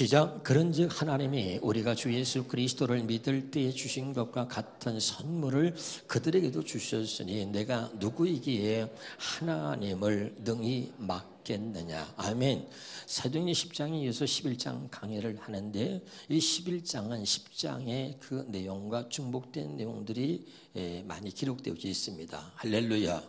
시작. 그런즉 하나님이 우리가 주 예수 그리스도를 믿을 때에 주신 것과 같은 선물을 그들에게도 주셨으니 내가 누구이기에 하나님을 능히 막겠느냐. 아멘. 사도행전 10장에 이어서 11장 강의를 하는데 이 11장은 10장의 그 내용과 중복된 내용들이 많이 기록되어 있습니다. 할렐루야.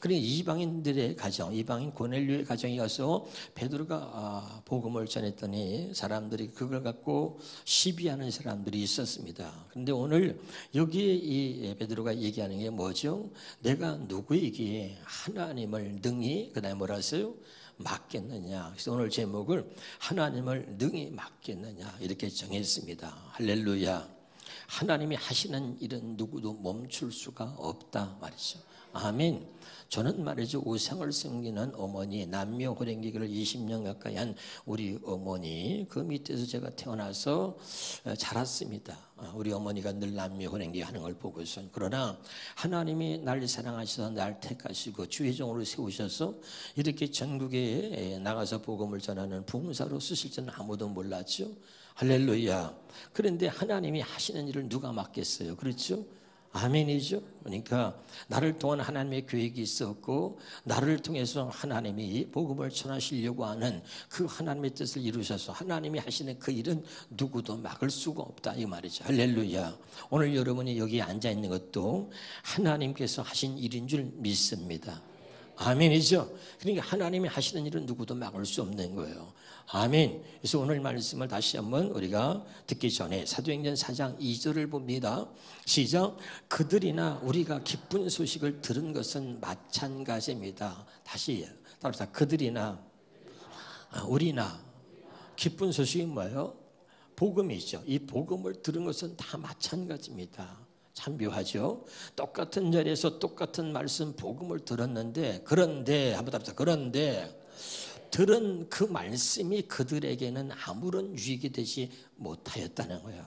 그러니까 이방인들의 가정, 이방인 고넬료의 가정에 가서 베드로가 복음을 전했더니 사람들이 그걸 갖고 시비하는 사람들이 있었습니다. 그런데 오늘 여기에 이 베드로가 얘기하는 게 뭐죠? 내가 누구이기에 하나님을 능히, 그 다음에 뭐라 했어요? 막겠느냐. 그래서 오늘 제목을 하나님을 능히 막겠느냐 이렇게 정했습니다. 할렐루야. 하나님이 하시는 일은 누구도 멈출 수가 없다 말이죠. 아멘. 저는 말이죠, 우상을 섬기는 어머니, 남녀 호랭기를 20년 가까이 한 우리 어머니 그 밑에서 제가 태어나서 자랐습니다. 우리 어머니가 늘 남녀 호랭기 하는 걸 보고서. 그러나 하나님이 날 사랑하셔서 날 택하시고 주의종으로 세우셔서 이렇게 전국에 나가서 복음을 전하는 부흥사로 쓰실 줄은 아무도 몰랐죠. 할렐루야. 그런데 하나님이 하시는 일을 누가 막겠어요? 그렇죠? 아멘이죠. 그러니까 나를 통한 하나님의 계획이 있었고 나를 통해서 하나님이 복음을 전하시려고 하는 그 하나님의 뜻을 이루셔서 하나님이 하시는 그 일은 누구도 막을 수가 없다 이 말이죠. 할렐루야. 오늘 여러분이 여기 앉아 있는 것도 하나님께서 하신 일인 줄 믿습니다. 아멘이죠. 그러니까 하나님이 하시는 일은 누구도 막을 수 없는 거예요. 아멘. 그래서 오늘 말씀을 다시 한번 우리가 듣기 전에 사도행전 4장 2절을 봅니다. 시작. 그들이나 우리가 기쁜 소식을 들은 것은 마찬가지입니다. 다시 따라서 그들이나 우리나 기쁜 소식이 뭐예요? 복음이죠. 이 복음을 들은 것은 다 마찬가지입니다. 참 묘하죠. 똑같은 자리에서 똑같은 말씀 복음을 들었는데 그런데 한번 답답. 그런데 들은 그 말씀이 그들에게는 아무런 유익이 되지 못하였다는 거예요.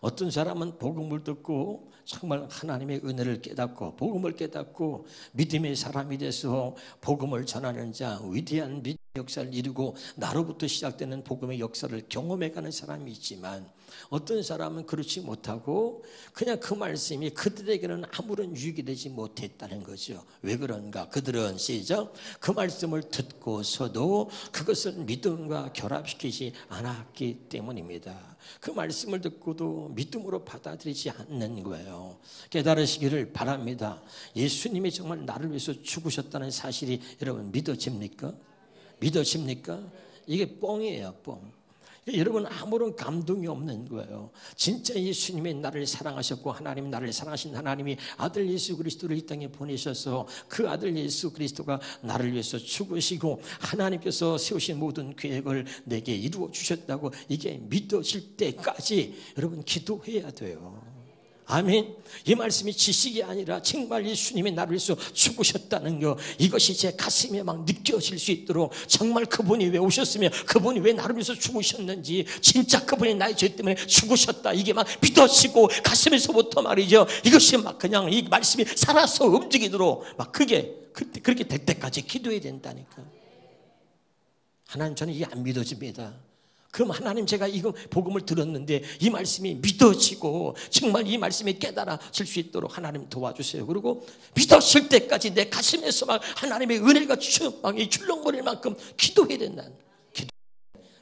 어떤 사람은 복음을 듣고 정말 하나님의 은혜를 깨닫고 복음을 깨닫고 믿음의 사람이 돼서 복음을 전하는 자, 위대한 믿음의 역사를 이루고 나로부터 시작되는 복음의 역사를 경험해가는 사람이 있지만 어떤 사람은 그렇지 못하고 그냥 그 말씀이 그들에게는 아무런 유익이 되지 못했다는 거죠. 왜 그런가? 그들은 시작. 그 말씀을 듣고서도 그것을 믿음과 결합시키지 않았기 때문입니다. 그 말씀을 듣고도 믿음으로 받아들이지 않는 거예요. 깨달으시기를 바랍니다. 예수님이 정말 나를 위해서 죽으셨다는 사실이 여러분 믿어집니까? 믿어집니까? 이게 뻥이에요, 뻥. 여러분 아무런 감동이 없는 거예요. 진짜 예수님이 나를 사랑하셨고 하나님 나를 사랑하신 하나님이 아들 예수 그리스도를 이 땅에 보내셔서 그 아들 예수 그리스도가 나를 위해서 죽으시고 하나님께서 세우신 모든 계획을 내게 이루어 주셨다고 이게 믿어질 때까지 여러분 기도해야 돼요. 아멘. 이 말씀이 지식이 아니라 정말 예수님이 나를 위해서 죽으셨다는 것, 이것이 제 가슴에 막 느껴질 수 있도록 정말 그분이 왜 오셨으며 그분이 왜 나를 위해서 죽으셨는지 진짜 그분이 나의 죄 때문에 죽으셨다 이게 막 믿어지고 가슴에서부터 말이죠, 이것이 막 그냥 이 말씀이 살아서 움직이도록 막 그렇게 될 때까지 기도해야 된다니까. 하나님 저는 이게 안 믿어집니다. 그럼 하나님 제가 이거 복음을 들었는데 이 말씀이 믿어지고 정말 이 말씀이 깨달아질 수 있도록 하나님 도와주세요. 그리고 믿어질 때까지 내 가슴에서 막 하나님의 은혜가 출렁거릴 만큼 기도해야 된다는 기도.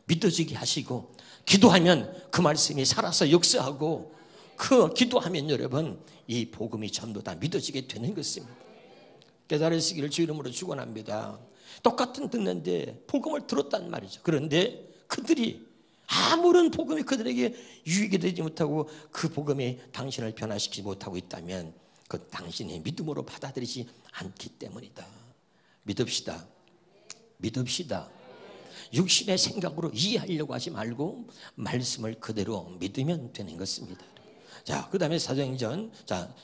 믿어지게 하시고 기도하면 그 말씀이 살아서 역사하고 그 기도하면 여러분 이 복음이 전부 다 믿어지게 되는 것입니다. 깨달으시기를 주 이름으로 축원합니다. 똑같은 듣는데 복음을 들었단 말이죠. 그런데 그들이 아무런 복음이 그들에게 유익이 되지 못하고 그 복음이 당신을 변화시키지 못하고 있다면 그 당신이 믿음으로 받아들이지 않기 때문이다. 믿읍시다. 믿읍시다. 육신의 생각으로 이해하려고 하지 말고 말씀을 그대로 믿으면 되는 것입니다. 자, 그 다음에 사도행전,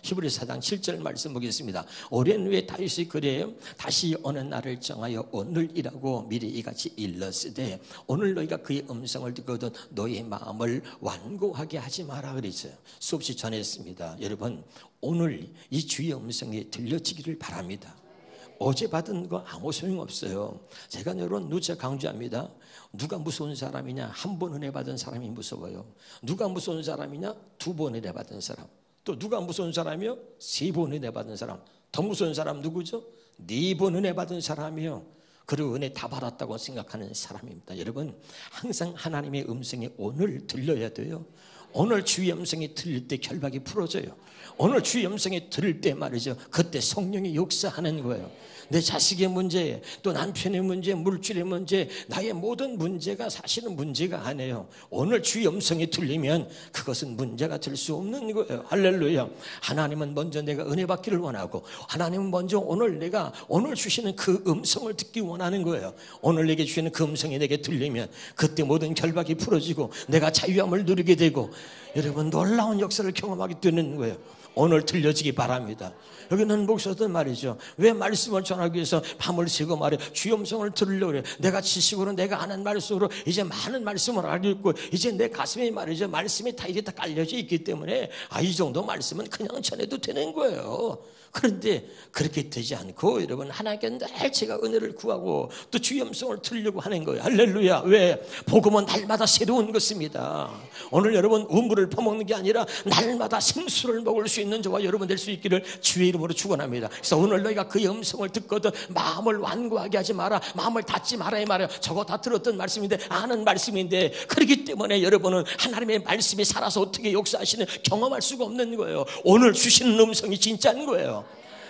히브리서 4장 7절 말씀 보겠습니다. 오랜 후에 다윗이 그래요. 다시 어느 날을 정하여 오늘이라고 미리 이같이 일렀으되 오늘 너희가 그의 음성을 듣거든 너희의 마음을 완고하게 하지 마라 그랬어요. 수없이 전했습니다. 여러분 오늘 이 주의 음성이 들려지기를 바랍니다. 어제 받은 거 아무 소용없어요. 제가 여러분 누차 강조합니다. 누가 무서운 사람이냐? 한 번 은혜 받은 사람이 무서워요. 누가 무서운 사람이냐? 2번 은혜 받은 사람. 또 누가 무서운 사람이요? 3번 은혜 받은 사람. 더 무서운 사람 누구죠? 4번 은혜 받은 사람이요. 그리고 은혜 다 받았다고 생각하는 사람입니다. 여러분, 항상 하나님의 음성이 오늘 들려야 돼요. 오늘 주의 음성이 들릴 때 결박이 풀어져요. 오늘 주의 음성이 들을 때 말이죠, 그때 성령이 역사하는 거예요. 내 자식의 문제, 또 남편의 문제, 물질의 문제, 나의 모든 문제가 사실은 문제가 아니에요. 오늘 주의 음성이 들리면 그것은 문제가 될 수 없는 거예요. 할렐루야. 하나님은 먼저 내가 은혜 받기를 원하고, 하나님은 먼저 내가 오늘 주시는 그 음성을 듣기 원하는 거예요. 오늘 내게 주시는 그 음성이 내게 들리면 그때 모든 결박이 풀어지고 내가 자유함을 누리게 되고, 여러분 놀라운 역사를 경험하게 되는 거예요. 오늘 들려지기 바랍니다. 여기는 목사들 말이죠, 왜 말씀을 전하기 위해서 밤을 새고 말이에요, 주의 음성을 들으려고 그래요. 내가 지식으로, 내가 아는 말씀으로 이제 많은 말씀을 알고 있고, 이제 내 가슴에 말이죠, 말씀이 다 이게 다 깔려져 있기 때문에 이 정도 말씀은 그냥 전해도 되는 거예요. 그런데 그렇게 되지 않고, 여러분, 하나님께 늘 제가 은혜를 구하고 또 주의 음성을 들으려고 하는 거예요. 할렐루야. 왜? 복음은 날마다 새로운 것입니다. 오늘 여러분 우물을 퍼먹는 게 아니라 날마다 생수를 먹을 수 있는 저와 여러분 될 수 있기를 주의 이름으로 축원합니다. 그래서 오늘 너희가 그의 음성을 듣거든 마음을 완고하게 하지 마라, 마음을 닫지 말아야 말이야. 저거 다 들었던 말씀인데, 아는 말씀인데, 그렇기 때문에 여러분은 하나님의 말씀이 살아서 어떻게 역사하시는 경험할 수가 없는 거예요. 오늘 주시는 음성이 진짜인 거예요.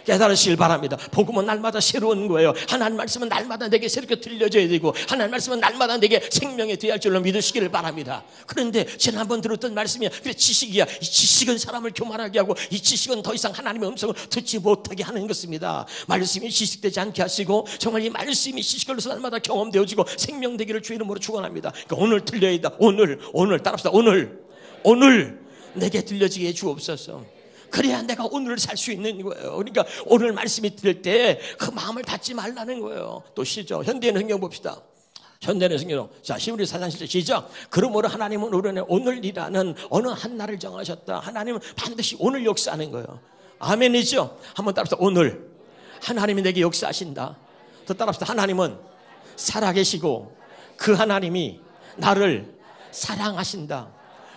깨달으시길 바랍니다. 복음은 날마다 새로운 거예요. 하나님 말씀은 날마다 내게 새롭게 들려져야 되고, 하나님 말씀은 날마다 내게 생명이 되어야 할 줄로 믿으시기를 바랍니다. 그런데 지난번 들었던 말씀이야, 그래 지식이야. 이 지식은 사람을 교만하게 하고, 이 지식은 더 이상 하나님의 음성을 듣지 못하게 하는 것입니다. 말씀이 지식되지 않게 하시고, 정말 이 말씀이 지식으로서 날마다 경험되어지고 생명되기를 주의 이름으로 축원합니다. 그러니까 오늘 들려야 한다. 오늘 따라합시다. 오늘 내게 들려지게 해 주옵소서. 그래야 내가 오늘을 살 수 있는 거예요. 그러니까 오늘 말씀이 들을 때 그 마음을 닫지 말라는 거예요. 또 시죠. 현대인 성경 봅시다. 현대인 성경. 자, 히브리 4장 7절 시작. 그러므로 하나님은 우리는 오늘이라는 어느 한 날을 정하셨다. 하나님은 반드시 오늘 역사하는 거예요. 아멘이죠. 한번 따라합시다. 오늘 하나님이 내게 역사하신다. 더 따라합시다. 하나님은 살아계시고 그 하나님이 나를 사랑하신다.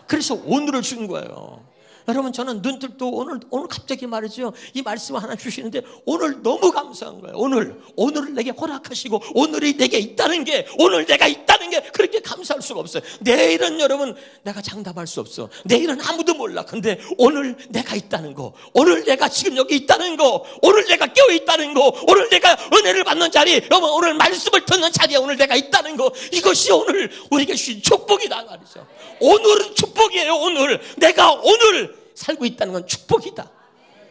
그래서 오늘을 준 거예요. 여러분, 저는 눈뜰도 오늘 갑자기 말이죠, 이 말씀을 하나 주시는데 오늘 너무 감사한 거예요. 오늘을 내게 허락하시고 오늘이 내게 있다는 게, 오늘 내가 있다는 게 그렇게 감사할 수가 없어요. 내일은 여러분 내가 장담할 수 없어. 내일은 아무도 몰라. 근데 오늘 내가 있다는 거, 오늘 내가 지금 여기 있다는 거, 오늘 내가 깨어 있다는 거, 오늘 내가 은혜를 받는 자리, 여러분 오늘 말씀을 듣는 자리에 오늘 내가 있다는 거, 이것이 오늘 우리에게 주신 축복이다 말이죠. 오늘은 축복이에요. 내가 오늘 살고 있다는 건 축복이다.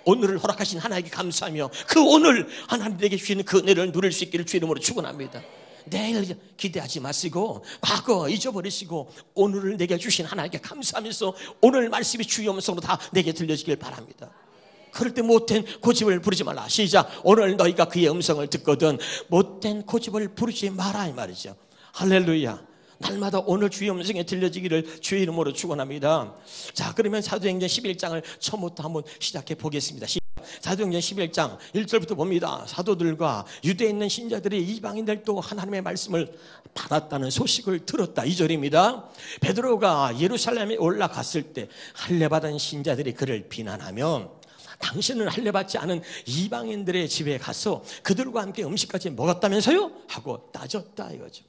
오늘을 허락하신 하나님께 감사하며 그 오늘 하나님에게 주시는 그 은혜를 누릴 수 있기를 주의 이름으로 축원합니다. 내일 기대하지 마시고 과거 잊어버리시고 오늘을 내게 주신 하나님께 감사하면서 오늘 말씀이 주의 음성으로 다 내게 들려지길 바랍니다. 그럴 때 못된 고집을 부르지 말라. 시작. 오늘 너희가 그의 음성을 듣거든 못된 고집을 부르지 마라 이 말이죠. 할렐루야. 날마다 오늘 주의 음성에 들려지기를 주의 이름으로 축원합니다. 자, 그러면 사도행전 11장을 처음부터 한번 시작해 보겠습니다. 사도행전 11장 1절부터 봅니다. 사도들과 유대에 있는 신자들이 이방인들도 하나님의 말씀을 받았다는 소식을 들었다. 2절입니다. 베드로가 예루살렘에 올라갔을 때 할례받은 신자들이 그를 비난하며 당신은 할례받지 않은 이방인들의 집에 가서 그들과 함께 음식까지 먹었다면서요? 하고 따졌다 이거죠.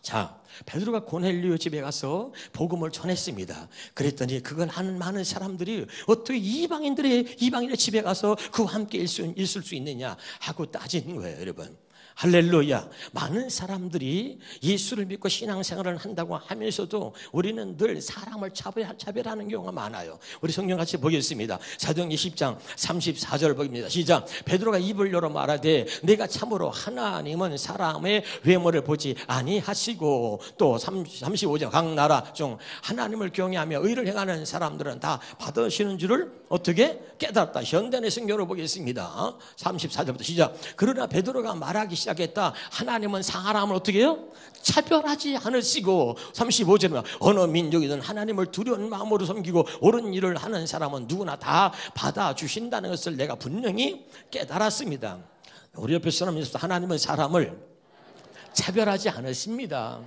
자, 베드로가 고넬료 집에 가서 복음을 전했습니다. 그랬더니 그걸 하는 많은 사람들이 어떻게 이방인의 집에 가서 그와 함께 있을 수 있느냐 하고 따지는 거예요, 여러분. 할렐루야. 많은 사람들이 예수를 믿고 신앙생활을 한다고 하면서도 우리는 늘 사람을 차별하는 경우가 많아요. 우리 성경 같이 보겠습니다. 사도행전 10장 34절 보입니다. 시작. 베드로가 입을 열어 말하되 내가 참으로 하나님은 사람의 외모를 보지 아니하시고, 또 35절 각 나라 중 하나님을 경외하며 의를 행하는 사람들은 다 받으시는 줄을 어떻게 깨달았다. 현대의 성경으로 보겠습니다. 34절부터 시작. 그러나 베드로가 말하기 시작했다. 하나님은 사람을 어떻게 해요? 차별하지 않으시고, 35절은 어느 민족이든 하나님을 두려운 마음으로 섬기고 옳은 일을 하는 사람은 누구나 다 받아주신다는 것을 내가 분명히 깨달았습니다. 우리 옆에 사람에서 하나님은 사람을 차별하지 않으십니다.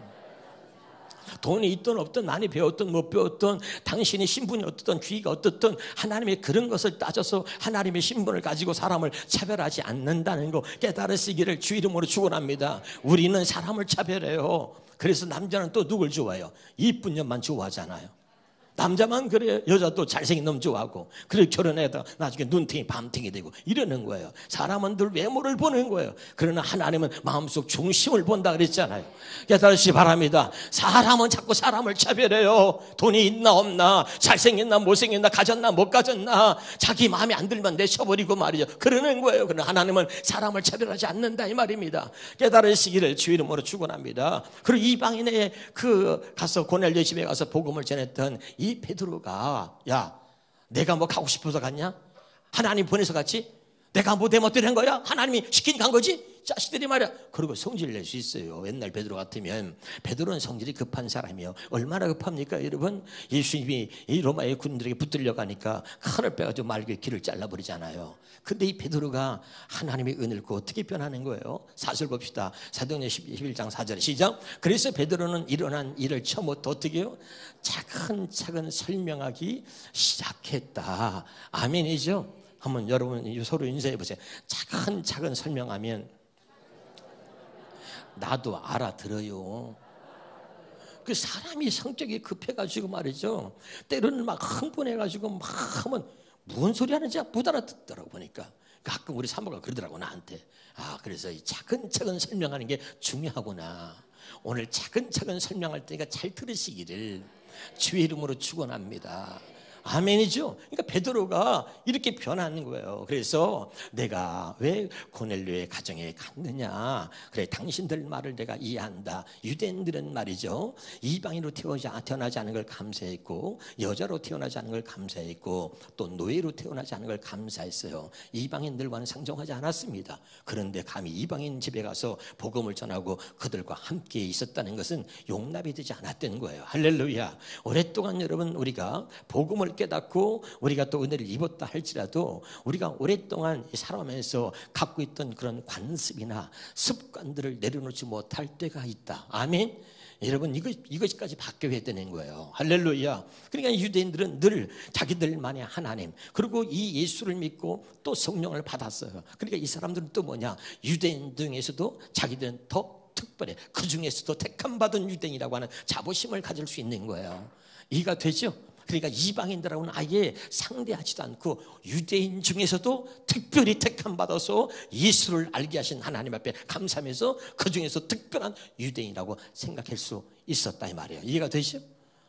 돈이 있든 없든 많이 배웠든 못 배웠든 당신의 신분이 어떻든 귀가 어떻든 하나님의 그런 것을 따져서 하나님의 신분을 가지고 사람을 차별하지 않는다는 거 깨달으시기를 주 이름으로 축원합니다. 우리는 사람을 차별해요. 그래서 남자는 또 누굴 좋아해요? 이쁜 년만 좋아하잖아요. 남자만 그래. 여자도 잘생긴 놈 좋아하고 그래 결혼해다 나중에 눈탱이 밤탱이 되고 이러는 거예요. 사람은 늘 외모를 보는 거예요. 그러나 하나님은 마음속 중심을 본다 그랬잖아요. 깨달으시기 바랍니다. 사람은 자꾸 사람을 차별해요. 돈이 있나 없나, 잘생겼나 못생겼나, 가졌나 못 가졌나, 자기 마음에 안 들면 내쳐버리고 말이죠. 그러는 거예요. 그러나 하나님은 사람을 차별하지 않는다 이 말입니다. 깨달으시기를 주 이름으로 축원합니다. 그리고 이방인의 가서 고넬료 집에 가서 복음을 전했던 이 베드로가 야 내가 뭐 가고 싶어서 갔냐? 하나님 보내서 갔지? 내가 뭐 내 멋대로 한 거야? 하나님이 시키니 간 거지? 자식들이 말이야. 그리고 성질을 낼 수 있어요. 옛날 베드로 같으면. 베드로는 성질이 급한 사람이에요. 얼마나 급합니까 여러분? 예수님이 이 로마의 군인들에게 붙들려 가니까 칼을 빼가지고 말교의 길을 잘라버리잖아요. 근데 이 베드로가 하나님의 은혜를 그 어떻게 변하는 거예요? 사실 봅시다. 사도행전 11장 4절 시작. 그래서 베드로는 일어난 일을 처음부터 어떻게 해요? 차근차근 설명하기 시작했다. 아멘이죠? 한번 여러분 서로 인사해 보세요. 차근차근 설명하면 나도 알아들어요. 그 사람이 성격이 급해가지고 말이죠. 때로는 막 흥분해가지고 막 하면 무슨 소리 하는지 못 알아듣더라고 보니까. 가끔 우리 사모가 그러더라고 나한테. 그래서 이 차근차근 설명하는 게 중요하구나. 오늘 차근차근 설명할 때니까 잘 들으시기를 주의 이름으로 축원합니다. 아멘이죠. 그러니까 베드로가 이렇게 변하는 거예요. 그래서 내가 왜 고넬료의 가정에 갔느냐. 그래 당신들 말을 내가 이해한다. 유대인들은 말이죠. 이방인으로 태어나지 않은 걸 감사했고 여자로 태어나지 않은 걸 감사했고 또 노예로 태어나지 않은 걸 감사했어요. 이방인들과는 상종하지 않았습니다. 그런데 감히 이방인 집에 가서 복음을 전하고 그들과 함께 있었다는 것은 용납이 되지 않았던 거예요. 할렐루야. 오랫동안 여러분 우리가 복음을 깨닫고 우리가 또 은혜를 입었다 할지라도 우리가 오랫동안 살아가면서 갖고 있던 그런 관습이나 습관들을 내려놓지 못할 때가 있다. 아멘. 여러분 이것까지 바뀌어야 되는 거예요. 할렐루야. 그러니까 유대인들은 늘 자기들만의 하나님 그리고 이 예수를 믿고 또 성령을 받았어요. 그러니까 이 사람들은 또 뭐냐, 유대인 중에서도 자기들은 더 특별해. 그 중에서도 택함 받은 유대인이라고 하는 자부심을 가질 수 있는 거예요. 이해가 되죠? 그러니까 이방인들하고는 아예 상대하지도 않고 유대인 중에서도 특별히 택함 받아서 예수를 알게 하신 하나님 앞에 감사하면서 그 중에서 특별한 유대인이라고 생각할 수 있었다 이 말이에요. 이해가 되시죠?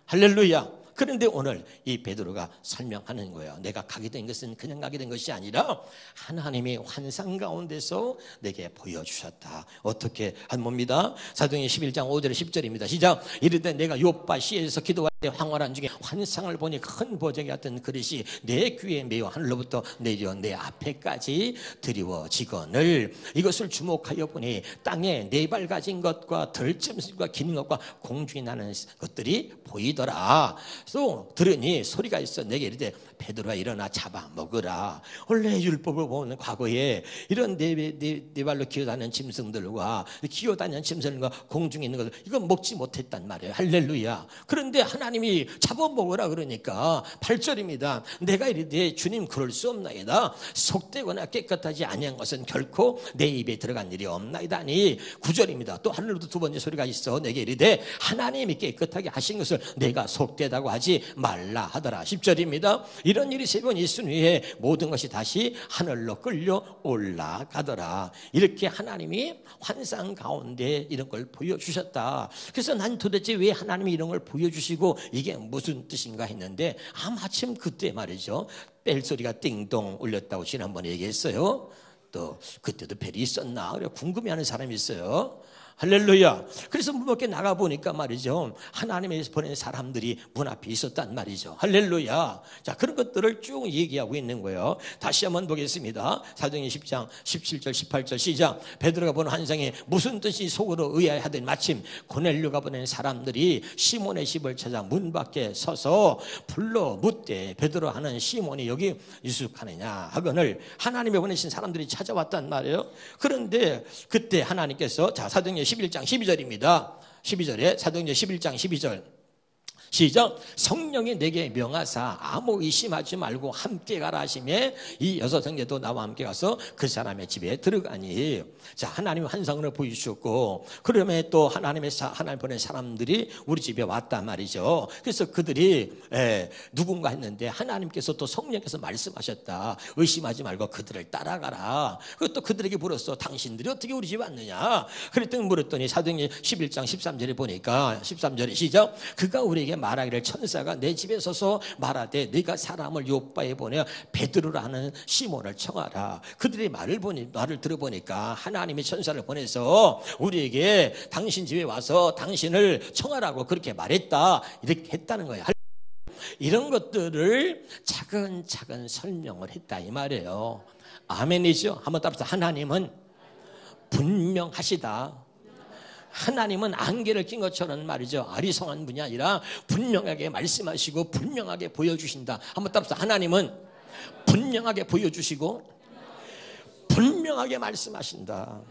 할렐루야. 그런데 오늘 이 베드로가 설명하는 거예요. 내가 가게 된 것은 그냥 가게 된 것이 아니라 하나님의 환상 가운데서 내게 보여주셨다. 어떻게 한 뭡니다. 사도행전 11장 5절 10절입니다. 시작. 이르되 내가 요빠 시에서 기도할 때 황홀한 중에 환상을 보니 큰 보석이 같은 그릇이 내 귀에 매어 하늘로부터 내려 내 앞에까지 드리워지거늘 이것을 주목하여 보니 땅에 네 발 가진 것과 덜점과 긴 것과 공중에 나는 것들이 보이더라. 또 들으니 소리가 있어 내게 이르되 베드로가 일어나 잡아 먹으라. 원래 율법을 보면 과거에 이런 네 발로 기어다니는 짐승들과 기어다니는 짐승들과 공중에 있는 것을 이건 먹지 못했단 말이에요. 할렐루야. 그런데 하나님이 잡아 먹으라 그러니까 8절입니다. 내가 이르되 주님 그럴 수 없나이다. 속되거나 깨끗하지 아니한 것은 결코 내 입에 들어간 일이 없나이다니. 9절입니다. 또 하늘로부터 두 번째 소리가 있어 내게 이르되 하나님이 깨끗하게 하신 것을 내가 속되다고 하지 말라 하더라. 10절입니다. 이런 일이 세 번 있은 후에 모든 것이 다시 하늘로 끌려 올라가더라. 이렇게 하나님이 환상 가운데 이런 걸 보여주셨다. 그래서 난 도대체 왜 하나님이 이런 걸 보여주시고 이게 무슨 뜻인가 했는데 마침 그때 말이죠. 벨소리가 띵동 울렸다고 지난번에 얘기했어요. 또 그때도 벨이 있었나 그래 궁금해하는 사람이 있어요. 할렐루야. 그래서 문 밖에 나가보니까 말이죠, 하나님에서 보낸 사람들이 문 앞에 있었단 말이죠. 할렐루야. 자, 그런 것들을 쭉 얘기하고 있는 거예요. 다시 한번 보겠습니다. 사도행전 10장 17절 18절 시작. 베드로가 본 환상에 무슨 뜻이 속으로 의아해하더니 마침 고넬료가 보낸 사람들이 시몬의 집을 찾아 문 밖에 서서 불러 묻되 베드로 하는 시몬이 여기 유숙하느냐 하거늘 하나님이 보내신 사람들이 찾아왔단 말이에요. 그런데 그때 하나님께서, 자, 사도행전 11장 12절입니다. 12절에 사도행전 11장 12절 시작. 성령이 내게 명하사 아무 의심하지 말고 함께 가라 하시매 이 여섯 형제도 나와 함께 가서 그 사람의 집에 들어가니. 자, 하나님이 환상을 보여주셨고 그러면 또 하나님 보낸 사람들이 우리 집에 왔단 말이죠. 그래서 그들이 누군가 했는데 하나님께서 또 성령께서 말씀하셨다. 의심하지 말고 그들을 따라가라. 그것도 그들에게 물었어. 당신들이 어떻게 우리 집에 왔느냐. 그랬더니 물었더니 사도행전 11장 13절에 보니까 13절에 시작. 그가 우리에게 말하기를 천사가 내 집에 서서 말하되 네가 사람을 요바에 보내 베드로라 하는 시몬을 청하라. 그들이 말을 들어보니까 하나님의 천사를 보내서 우리에게 당신 집에 와서 당신을 청하라고 그렇게 말했다. 이렇게 했다는 거예요. 이런 것들을 차근차근 설명을 했다 이 말이에요. 아멘이죠. 한번 따라서 하나님은 분명하시다. 하나님은 안개를 낀 것처럼 말이죠, 아리송한 분이 아니라 분명하게 말씀하시고 분명하게 보여주신다. 한번 따라서 하나님은 분명하게 보여주시고 분명하게 말씀하신다.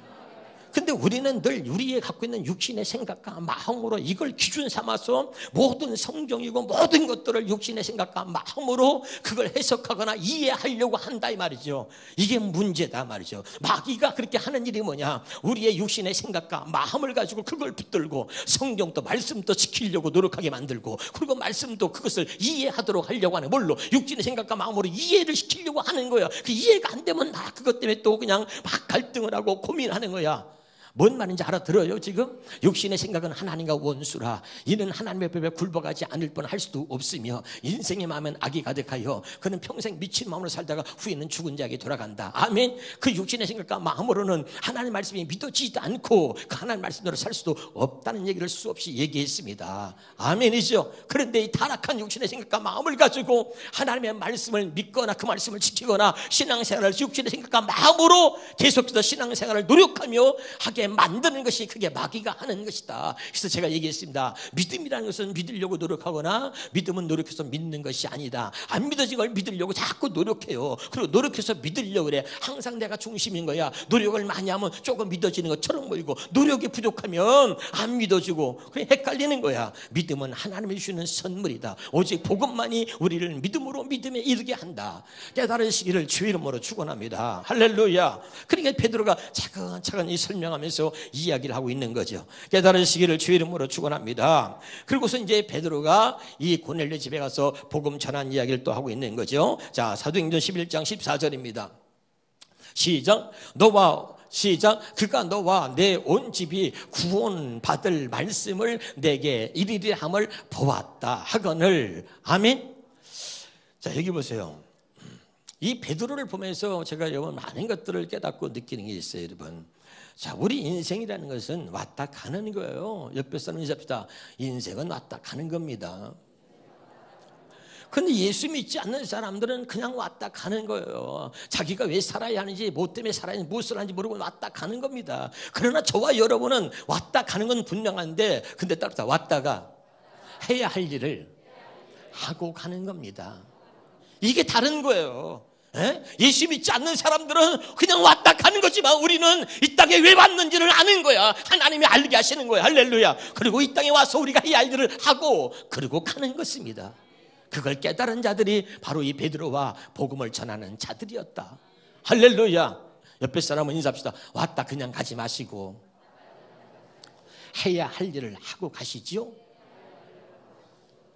근데 우리는 늘 우리의 갖고 있는 육신의 생각과 마음으로 이걸 기준 삼아서 모든 성경이고 모든 것들을 육신의 생각과 마음으로 그걸 해석하거나 이해하려고 한다 이 말이죠. 이게 문제다 말이죠. 마귀가 그렇게 하는 일이 뭐냐, 우리의 육신의 생각과 마음을 가지고 그걸 붙들고 성경도 말씀도 지키려고 노력하게 만들고 그리고 말씀도 그것을 이해하도록 하려고 하는, 뭘로? 육신의 생각과 마음으로 이해를 시키려고 하는 거야. 그 이해가 안 되면 나 그것 때문에 또 그냥 막 갈등을 하고 고민하는 거야. 뭔 말인지 알아들어요 지금? 육신의 생각은 하나님과 원수라 이는 하나님의 법에 굴복하지 않을 뻔 할 수도 없으며 인생의 마음은 악이 가득하여 그는 평생 미친 마음으로 살다가 후에는 죽은 자에게 돌아간다. 아멘. 그 육신의 생각과 마음으로는 하나님 말씀이 믿어지지도 않고 그 하나님 말씀대로 살 수도 없다는 얘기를 수없이 얘기했습니다. 아멘이죠. 그런데 이 타락한 육신의 생각과 마음을 가지고 하나님의 말씀을 믿거나 그 말씀을 지키거나 신앙생활을 육신의 생각과 마음으로 계속해서 신앙생활을 노력하며 하게 만드는 것이 그게 마귀가 하는 것이다. 그래서 제가 얘기했습니다. 믿음이라는 것은 믿으려고 노력하거나 믿음은 노력해서 믿는 것이 아니다. 안 믿어진 걸 믿으려고 자꾸 노력해요. 그리고 노력해서 믿으려고 그래. 항상 내가 중심인 거야. 노력을 많이 하면 조금 믿어지는 것처럼 보이고 노력이 부족하면 안 믿어지고 그래 헷갈리는 거야. 믿음은 하나님이 주시는 선물이다. 오직 복음만이 우리를 믿음으로 믿음에 이르게 한다. 깨달으시기를 주의 이름으로 축원합니다. 할렐루야. 그러니까 베드로가 차근차근 이 설명하면서 이야기를 하고 있는 거죠. 깨달으시기를 주의 이름으로 축원합니다. 그리고서 이제 베드로가 이 고넬료 집에 가서 복음 전한 이야기를 또 하고 있는 거죠. 자, 사도행전 11장 14절입니다. 시작. 그가 너와 내 온 집이 구원받을 말씀을 내게 이르리 함을 보았다 하거늘. 아멘. 자, 여기 보세요. 이 베드로를 보면서 제가 여러분 많은 것들을 깨닫고 느끼는 게 있어요, 여러분. 자, 우리 인생이라는 것은 왔다 가는 거예요. 옆에 사람 인사합시다. 인생은 왔다 가는 겁니다. 근데 예수 믿지 않는 사람들은 그냥 왔다 가는 거예요. 자기가 왜 살아야 하는지, 뭐 때문에 살아야 하는지, 무엇을 하는지 모르고 왔다 가는 겁니다. 그러나 저와 여러분은 왔다 가는 건 분명한데, 근데 따라서 왔다가 해야 할 일을 하고 가는 겁니다. 이게 다른 거예요. 예수 믿지 않는 사람들은 그냥 왔다 가는 거지만 우리는 이 땅에 왜 왔는지를 아는 거야. 하나님이 알게 하시는 거야. 할렐루야. 그리고 이 땅에 와서 우리가 해야 할 일을 하고 그리고 가는 것입니다. 그걸 깨달은 자들이 바로 이 베드로와 복음을 전하는 자들이었다. 할렐루야. 옆에 사람은 인사합시다. 왔다 그냥 가지 마시고 해야 할 일을 하고 가시지요.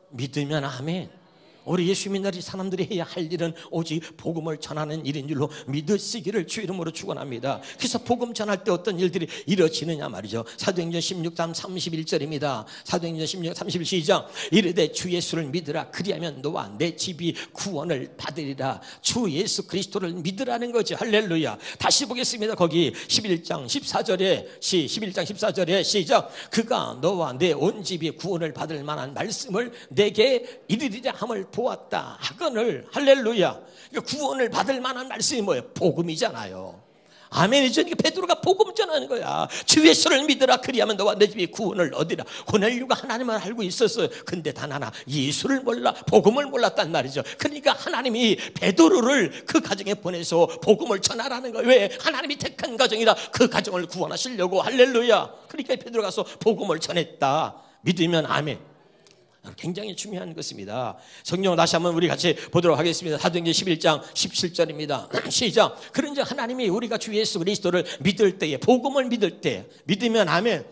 믿으면 아멘. 우리 예수 믿는 사람들이 해야 할 일은 오직 복음을 전하는 일인 줄로 믿으시기를 주 이름으로 축원합니다. 그래서 복음 전할 때 어떤 일들이 이루어지느냐 말이죠. 사도행전 16장 31절입니다. 사도행전 16장 31 시작. 이르되 주 예수를 믿으라. 그리하면 너와 내 집이 구원을 받으리라. 주 예수 그리스도를 믿으라는 거죠. 할렐루야. 다시 보겠습니다. 거기 11장 14절에 시작. 그가 너와 내 온 집이 구원을 받을 만한 말씀을 내게 이르리라 함을 보았다 하거늘. 할렐루야. 그러니까 구원을 받을 만한 말씀이 뭐예요? 복음이잖아요. 아멘이죠. 그러니까 베드로가 복음 전하는 거야. 주 예수를 믿으라. 그리하면 너와 내 집이 구원을 얻으리라. 고넬료가 하나님을 알고 있었어요. 근데 단 하나 예수를 몰라, 복음을 몰랐단 말이죠. 그러니까 하나님이 베드로를 그 가정에 보내서 복음을 전하라는 거예요. 왜? 하나님이 택한 가정이라 그 가정을 구원하시려고. 할렐루야. 그러니까 베드로가 가서 복음을 전했다. 믿으면 아멘. 굉장히 중요한 것입니다. 성경 다시 한번 우리 같이 보도록 하겠습니다. 사도행전 11장 17절입니다. 시작. 그런즉 하나님이 우리가 주 예수 그리스도를 믿을 때에, 복음을 믿을 때, 믿으면 아멘.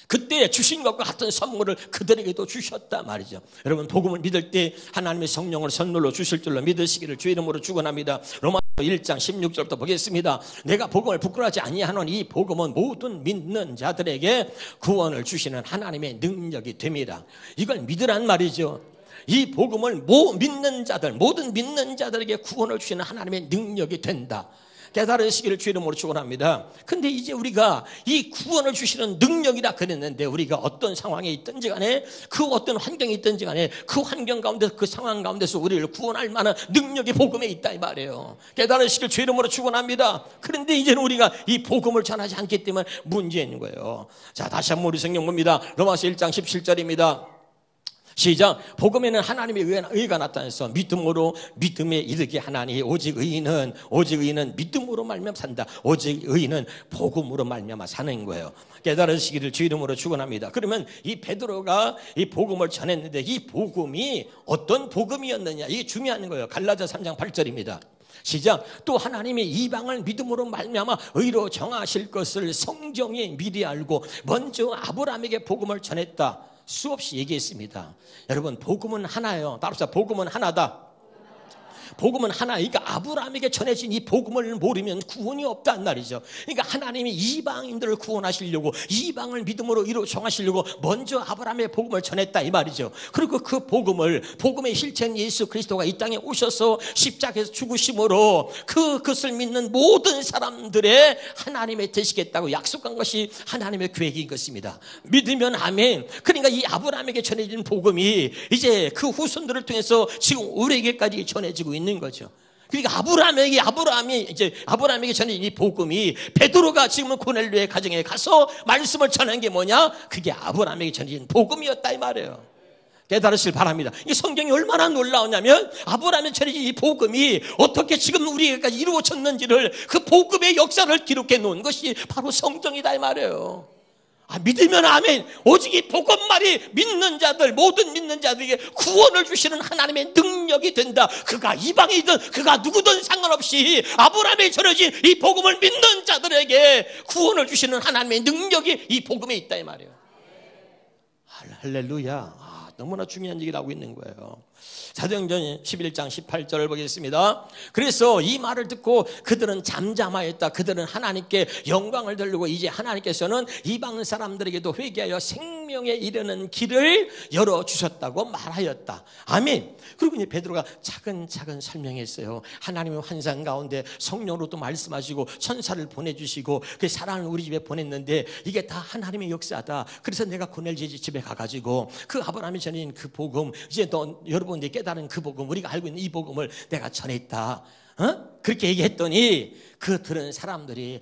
그때 주신 것과 같은 선물을 그들에게도 주셨다 말이죠. 여러분, 복음을 믿을 때 하나님의 성령을 선물로 주실 줄로 믿으시기를 주 이름으로 축원합니다. 로마서 1장 16절부터 보겠습니다. 내가 복음을 부끄러워하지 아니하노니 이 복음은 모든 믿는 자들에게 구원을 주시는 하나님의 능력이 됩니다. 이걸 믿으란 말이죠. 이 복음을 모든 믿는 자들에게 구원을 주시는 하나님의 능력이 된다. 깨달으시기를 주 이름으로 축원합니다. 근데 이제 우리가 이 구원을 주시는 능력이라 그랬는데, 우리가 어떤 상황에 있든지 간에, 그 어떤 환경에 있든지 간에, 그 환경 가운데서, 그 상황 가운데서 우리를 구원할 만한 능력이 복음에 있다 이 말이에요. 깨달으시기를 주 이름으로 축원합니다. 그런데 이제는 우리가 이 복음을 전하지 않기 때문에 문제 있는 거예요. 자, 다시 한번 우리 성경 봅니다. 로마서 1장 17절입니다. 시작. 복음에는 하나님의 의가 나타나서 믿음으로 믿음에 이르게 하나니 오직 의인은 믿음으로 말미암아 산다. 오직 의인은 복음으로 말미암아 사는 거예요. 깨달으시기를 주 이름으로 축원합니다. 그러면 이 베드로가 이 복음을 전했는데 이 복음이 어떤 복음이었느냐, 이게 중요한 거예요. 갈라디아 3장 8절입니다. 시작. 또 하나님이 이방을 믿음으로 말미암아 의로 정하실 것을 성경이 미리 알고 먼저 아브라함에게 복음을 전했다. 수없이 얘기했습니다. 여러분, 복음은 하나예요. 따라서 복음은 하나다. 복음은 하나. 그러니까 아브라함에게 전해진 이 복음을 모르면 구원이 없단 말이죠. 그러니까 하나님이 이방인들을 구원하시려고, 이방을 믿음으로 이루 정하시려고 먼저 아브라함의 복음을 전했다 이 말이죠. 그리고 그 복음의 실체인 예수 그리스도가 이 땅에 오셔서 십자가에서 죽으심으로 그것을 믿는 모든 사람들의 하나님의 되시겠다고 약속한 것이 하나님의 계획인 것입니다. 믿으면 아멘. 그러니까 이 아브라함에게 전해진 복음이 이제 그 후손들을 통해서 지금 우리에게까지 전해지고 있는 거죠. 그러니까 아브라함에게 전해진 이 복음이, 베드로가 지금은 고넬료의 가정에 가서 말씀을 전한 게 뭐냐? 그게 아브라함에게 전해진 복음이었다 이 말이에요. 깨달으실 바랍니다. 이 성경이 얼마나 놀라우냐면, 아브라함에 전해진 이 복음이 어떻게 지금 우리에게까지 이루어졌는지를, 그 복음의 역사를 기록해 놓은 것이 바로 성경이다 이 말이에요. 믿으면 아멘. 오직 이 복음만이 믿는 자들, 모든 믿는 자들에게 구원을 주시는 하나님의 능력이 된다. 그가 이방이든 그가 누구든 상관없이 아브라함에 전해진 이 복음을 믿는 자들에게 구원을 주시는 하나님의 능력이 이 복음에 있다 이 말이에요. 할렐루야. 너무나 중요한 얘기를 하고 있는 거예요. 사도행전 11장 18절을 보겠습니다. 그래서 이 말을 듣고 그들은 잠잠하였다. 그들은 하나님께 영광을 돌리고 이제 하나님께서는 이방 사람들에게도 회개하여 생명에 이르는 길을 열어주셨다고 말하였다. 아멘. 그리고 이제 베드로가 차근차근 설명했어요. 하나님의 환상 가운데 성령으로 또 말씀하시고 천사를 보내주시고 그 사랑을 우리 집에 보냈는데 이게 다 하나님의 역사다. 그래서 내가 고넬료 집에 가가지고 그 아브라함이 전해진 그 복음, 이제 여러분들이 깨달은 그 복음, 우리가 알고 있는 이 복음을 내가 전했다. 그렇게 얘기했더니 그 들은 사람들이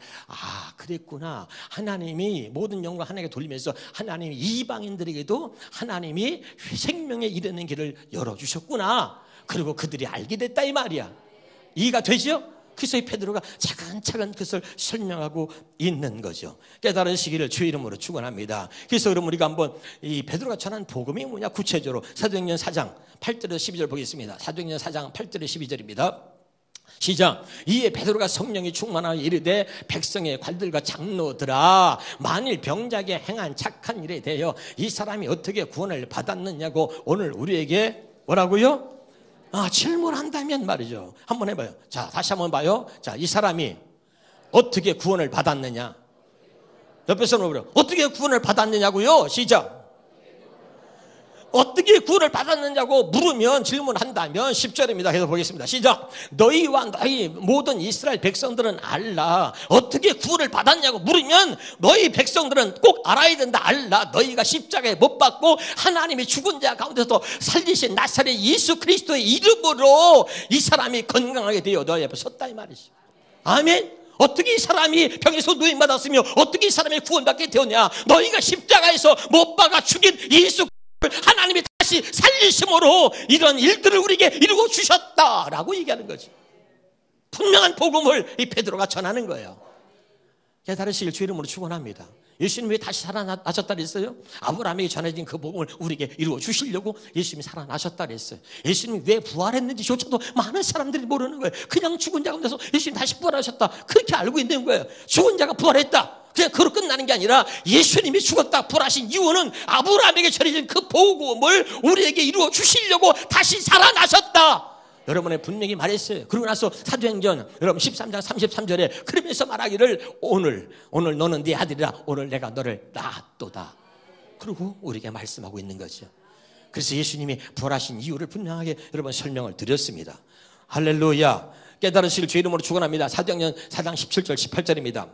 그랬구나. 하나님이 모든 영광 하나님께 돌리면서 하나님이 이방인들에게도 하나님이 생명에 이르는 길을 열어주셨구나. 그리고 그들이 알게 됐다 이 말이야. 이해가 되죠? 그래서 이 베드로가 차근차근 그것을 설명하고 있는 거죠. 깨달으시기를 주 이름으로 축원합니다. 그래서 그럼 우리가 한번 이 베드로가 전한 복음이 뭐냐, 구체적으로 사도행전 4장 8절에서 12절 보겠습니다. 사도행전 4장 8절에서 12절입니다. 시작. 이에 베드로가 성령이 충만하여 이르되 백성의 관들과 장로들아, 만일 병자에게 행한 착한 일에 대하여 이 사람이 어떻게 구원을 받았느냐고 오늘 우리에게 뭐라고요? 질문한다면 말이죠. 한번 해봐요. 자, 다시 한번 봐요. 자, 이 사람이 어떻게 구원을 받았느냐? 옆에서 물어보려. 어떻게 구원을 받았느냐고요? 시작. 어떻게 구원을 받았느냐고 물으면, 질문한다면 10절입니다. 해서 보겠습니다. 시작. 너희와 너희 모든 이스라엘 백성들은 알라. 어떻게 구원을 받았냐고 물으면 너희 백성들은 꼭 알아야 된다. 알라. 너희가 십자가에 못 박고 하나님이 죽은 자 가운데서 살리신 나사렛 예수 그리스도의 이름으로 이 사람이 건강하게 되어 너희 앞에 섰다 이 말이죠. 아멘. 어떻게 이 사람이 병에서 누임받았으며 어떻게 이 사람이 구원받게 되었냐? 너희가 십자가에서 못 박아 죽인 예수 하나님이 다시 살리심으로 이런 일들을 우리에게 이루어 주셨다라고 얘기하는 거지. 분명한 복음을 이 베드로가 전하는 거예요. 깨달으시길 주 이름으로 축원합니다. 예수님이 왜 다시 살아나셨다 그랬어요? 아브라함에게 전해진 그 복음을 우리에게 이루어 주시려고 예수님이 살아나셨다 그랬어요. 예수님이 왜 부활했는지조차도 많은 사람들이 모르는 거예요. 그냥 죽은 자 가운데서 예수님이 다시 부활하셨다 그렇게 알고 있는 거예요. 죽은 자가 부활했다 그냥 그로 끝나는 게 아니라 예수님이 죽었다 부활하신 이유는 아브라함에게 전해진 그 복음을 우리에게 이루어 주시려고 다시 살아나셨다. 여러분의 분명히 말했어요. 그러고 나서 사도행전 여러분 13장 33절에 그러면서 말하기를 오늘 너는 네 아들이라 오늘 내가 너를 낳았도다. 그리고 우리에게 말씀하고 있는 거죠. 그래서 예수님이 부활하신 이유를 분명하게 여러분 설명을 드렸습니다. 할렐루야. 깨달으실 주 이름으로 축원합니다. 사도행전 4장 17절 18절입니다.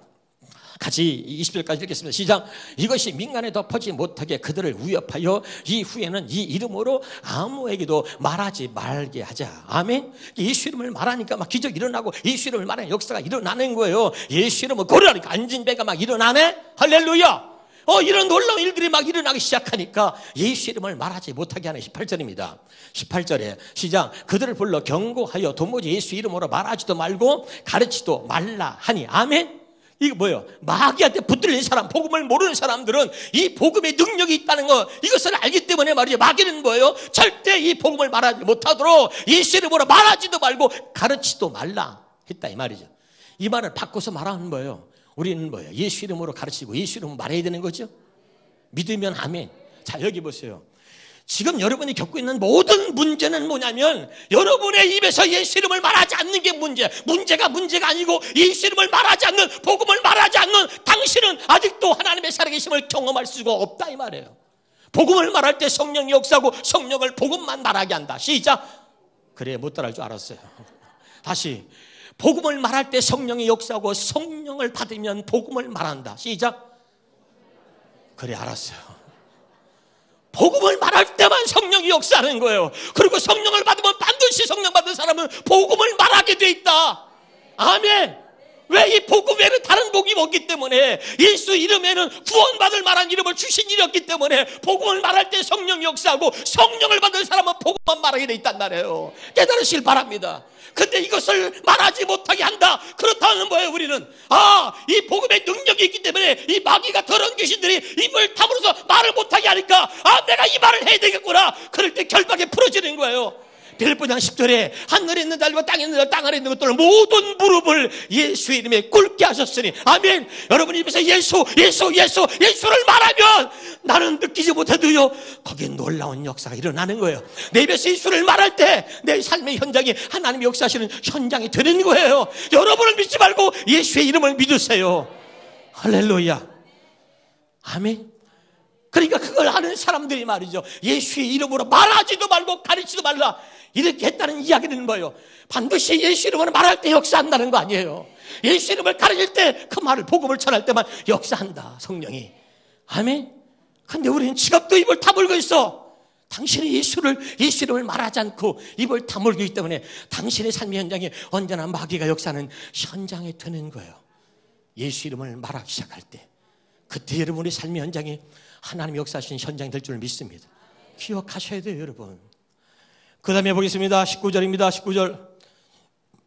같이 20절까지 읽겠습니다. 시작. 이것이 민간에 덮어지지 못하게 그들을 위협하여 이후에는 이 이름으로 아무에게도 말하지 말게 하자. 아멘. 예수 이름을 말하니까 막 기적이 일어나고 예수 이름을 말하는 역사가 일어나는 거예요. 예수 이름을 고려하니까 앉은 배가 막 일어나네. 할렐루야. 이런 놀라운 일들이 막 일어나기 시작하니까 예수 이름을 말하지 못하게 하는 18절입니다. 18절에 시작. 그들을 불러 경고하여 도무지 예수 이름으로 말하지도 말고 가르치도 말라 하니. 아멘. 이거 뭐예요? 마귀한테 붙들린 사람, 복음을 모르는 사람들은 이 복음의 능력이 있다는 거 이것을 알기 때문에 말이죠. 마귀는 뭐예요? 절대 이 복음을 말하지 못하도록 예수 이름으로 말하지도 말고 가르치도 말라 했다 이 말이죠. 이 말을 바꿔서 말하는 거예요. 우리는 뭐예요? 예수 이름으로 가르치고 예수 이름으로 말해야 되는 거죠. 믿으면 아멘. 자, 여기 보세요. 지금 여러분이 겪고 있는 모든 문제는 뭐냐면 여러분의 입에서 예수 이름을 말하지 않는 게 문제가 아니고 예수 이름을 말하지 않는, 복음을 말하지 않는 당신은 아직도 하나님의 살아계심을 경험할 수가 없다 이 말이에요. 복음을 말할 때 성령이 역사하고 성령을 복음만 말하게 한다. 시작. 그래 못 따라할 줄 알았어요. 다시. 복음을 말할 때 성령이 역사하고 성령을 받으면 복음을 말한다. 시작. 그래 알았어요. 복음을 말할 때만 성령이 역사하는 거예요. 그리고 성령을 받으면 반드시 성령 받은 사람은 복음을 말하게 돼 있다. 아멘. 왜? 이 복음 외에는 다른 복이 없기 때문에, 예수 이름에는 구원받을 만한 이름을 주신 일이 없기 때문에 복음을 말할 때 성령이 역사하고 성령을 받은 사람은 복음만 말하게 돼 있단 말이에요. 깨달으시길 바랍니다. 근데 이것을 말하지 못하게 한다. 그렇다는 거예요. 우리는 이 복음의 능력이 있기 때문에 이 마귀가 더러운 귀신들이 입을 다물어서 말을 못하게 하니까 내가 이 말을 해야 되겠구나. 그럴 때 결박에 풀어지는 거예요. 빌립보장 10절에 하늘에 있는 자들과 땅에 있는 자, 땅 아래 있는 것들 모든 무릎을 예수의 이름에 꿇게 하셨으니. 아멘. 여러분 입에서 예수를 말하면 나는 느끼지 못해도요 거기에 놀라운 역사가 일어나는 거예요. 내 입에서 예수를 말할 때 내 삶의 현장이 하나님이 역사하시는 현장이 되는 거예요. 여러분을 믿지 말고 예수의 이름을 믿으세요. 할렐루야. 아멘. 그러니까 그걸 아는 사람들이 말이죠, 예수의 이름으로 말하지도 말고 가르치지도 말라 이렇게 했다는 이야기는 뭐예요? 반드시 예수 이름으로 말할 때 역사한다는 거 아니에요. 예수 이름을 가르칠 때, 그 말을 복음을 전할 때만 역사한다 성령이. 아멘. 근데 우리는 지갑도 입을 다물고 있어. 당신이 예수 이름을 말하지 않고 입을 다물고 있기 때문에 당신의 삶의 현장에 언제나 마귀가 역사하는 현장이 되는 거예요. 예수 이름을 말하기 시작할 때 그때 여러분의 삶의 현장에 하나님이 역사하신 현장이 될 줄 믿습니다. 기억하셔야 돼요 여러분. 그 다음에 보겠습니다. 19절입니다 19절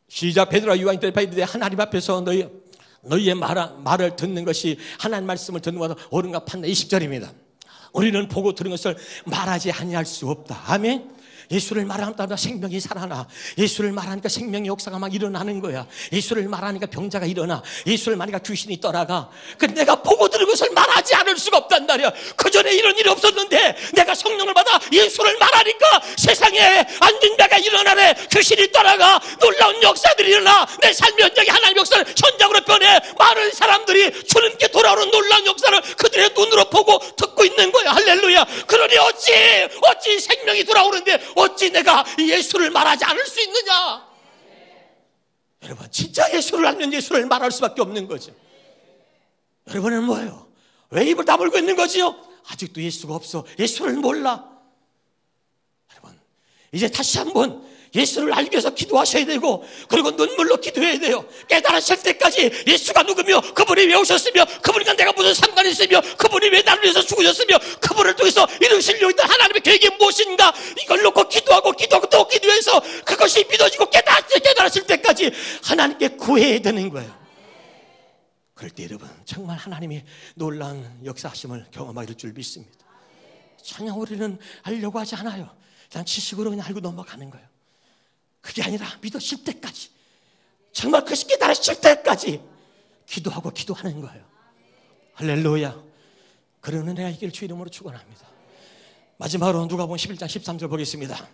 시작. 베드로와 요한이 대답하되 하나님 앞에서 너희의 말을 듣는 것이, 하나님 말씀을 듣는 것보다 옳은가 판다. 20절입니다 우리는 보고 들은 것을 말하지 아니할 수 없다. 아멘. 예수를 말하니까 생명이 살아나. 예수를 말하니까 생명의 역사가 막 일어나는 거야. 예수를 말하니까 병자가 일어나. 예수를 말하니까 귀신이 떠나가. 근데 내가 보고 들은 것을 말하지 않을 수가 없단 말이야. 그 전에 이런 일이 없었는데 내가 성령을 받아 예수를 말하니까 세상에 앉은 자가 일어나네. 귀신이 떠나가. 놀라운 역사들이 일어나. 내 삶의 현장이 하나님의 역사를 현장으로 변해. 많은 사람들이 주님께 돌아오는 놀라운 역사를 그들의 눈으로 보고 듣고 있는 거야. 할렐루야. 그러니 어찌 생명이 돌아오는데 어찌 내가 예수를 말하지 않을 수 있느냐? 여러분, 진짜 예수를 알면 예수를 말할 수밖에 없는 거죠. 여러분은 뭐예요? 왜 입을 다물고 있는 거지요? 아직도 예수가 없어. 예수를 몰라. 여러분, 이제 다시 한번 예수를 알기 위해서 기도하셔야 되고, 그리고 눈물로 기도해야 돼요. 깨달으실 때까지 예수가 누구며, 그분이 왜 오셨으며, 그분과 내가 무슨 상관이 있으며, 그분이 왜 나를 위해서 죽으셨으며, 그분을 통해서 이루시려고 했던 하나님의 계획이 무엇인가, 이걸 놓고 기도하고 또 기도해서 그것이 믿어지고 깨달으실 때까지 하나님께 구해야 되는 거예요. 그럴 때 여러분, 정말 하나님이 놀라운 역사하심을 경험하게 될 줄 믿습니다. 전혀 우리는 알려고 하지 않아요. 그냥 지식으로 그냥 알고 넘어가는 거예요. 그게 아니라 믿으실 때까지, 정말 그 깨달으실 때까지 기도하고 기도하는 거예요. 할렐루야. 그러는 내가 이길 주 이름으로 축원합니다. 마지막으로 누가복음 11장 13절 보겠습니다.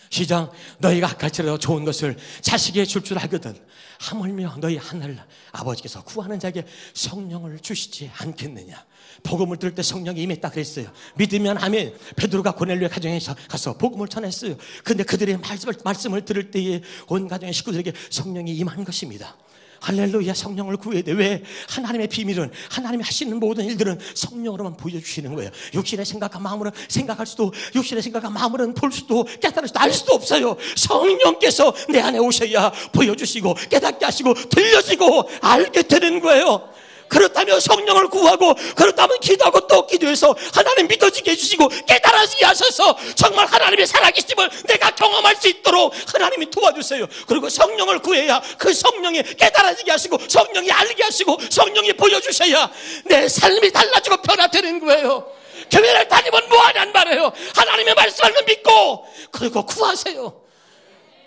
시작. 너희가 갈지라도 좋은 것을 자식에게 줄 줄 알거든 하물며 너희 하늘 아버지께서 구하는 자에게 성령을 주시지 않겠느냐. 복음을 들을 때 성령이 임했다 그랬어요. 믿으면 아멘. 베드로가 고넬료의 가정에 가서 복음을 전했어요. 그런데 그들의 말씀을 들을 때에 온 가정의 식구들에게 성령이 임한 것입니다. 할렐루야. 성령을 구해야 돼. 왜? 하나님의 비밀은, 하나님이 하시는 모든 일들은 성령으로만 보여주시는 거예요. 육신의 생각과 마음으로는 생각할 수도, 육신의 생각과 마음으로는 볼 수도, 깨달을 수도, 알 수도 없어요. 성령께서 내 안에 오셔야 보여주시고 깨닫게 하시고 들려지고 알게 되는 거예요. 그렇다면 성령을 구하고, 그렇다면 기도하고 또 기도해서 하나님 믿어지게 해주시고 깨달아지게 하셔서 정말 하나님의 살아계심을 내가 경험할 수 있도록 하나님이 도와주세요. 그리고 성령을 구해야 그 성령이 깨달아지게 하시고 성령이 알게 하시고 성령이 보여주셔야 내 삶이 달라지고 변화되는 거예요. 교회를 다니면 뭐하냔 말이에요. 하나님의 말씀을 믿고 그리고 구하세요.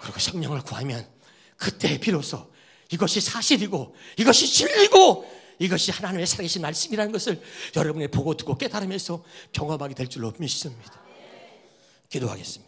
그리고 성령을 구하면 그때 비로소 이것이 사실이고 이것이 진리고 이것이 하나님의 살아계신 말씀이라는 것을 여러분이 보고 듣고 깨달으면서 경험하게 될 줄로 믿습니다. 기도하겠습니다.